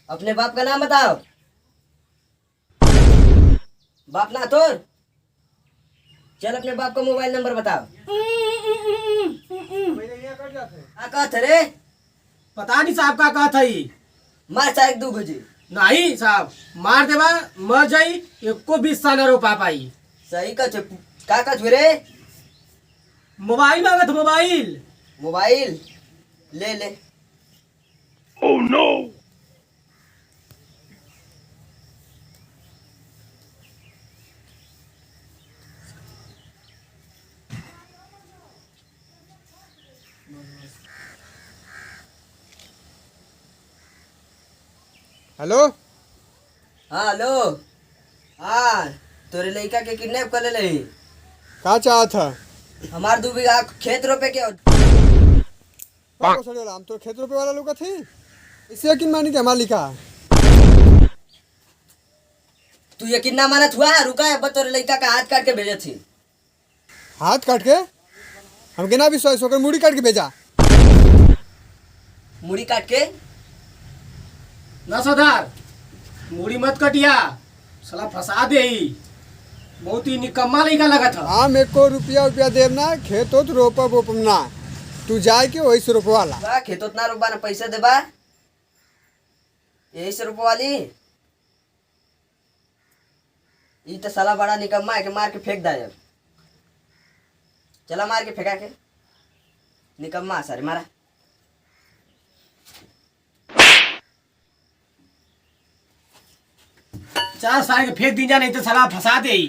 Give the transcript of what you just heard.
अपने बाप का नाम बताओ। बाप ना तो चल अपने बाप का मोबाइल नंबर बताओ। कहा था रे? पता नहीं साहब का कहा था ही। मार चाहे 2 बजे। नहीं साहब, मार देवा मर जाई, एको 20 साल रो पाई। सही का का रे? मोबाइल मांगत, मोबाइल। मोबाइल ले ले। Oh no. हेलो। हाँ हेलो। हाँ तोरे लड़का के किडनैप कर ले। का चाहत था? हमार 2 बीघा खेत रोपे के। हम तो खेत रोपे वाला लोग थी, इसे यकीन मानी कि हमारा लिखा है। तू यकीन ना मानत हुआ? रुका है तोरे लड़का का हाथ काट के भेजे थी। हाथ काट के? हम के ना विश्वास होकर मुड़ी काट के भेजा। मुड़ी काट के? ना सरदार, मुड़ी मत कटिया, साला फंसा दे ही। बहुत ही निकम्मा लड़का लगा था। हम एको रुपया देव ना, खेतो तो रोपब ओपम ना, तू जाए के वही से रोपवाला। बा खेतों ना रोपा ना पैसा देबा, यही से रोपवाली। ये तो साला बड़ा निकम्मा है कि मार के फेंक दाए। चला मार के फेंका के। निकम्मा सारे मारा। चार साल के फेंक दी जा, नहीं तो साला फंसा दे ही।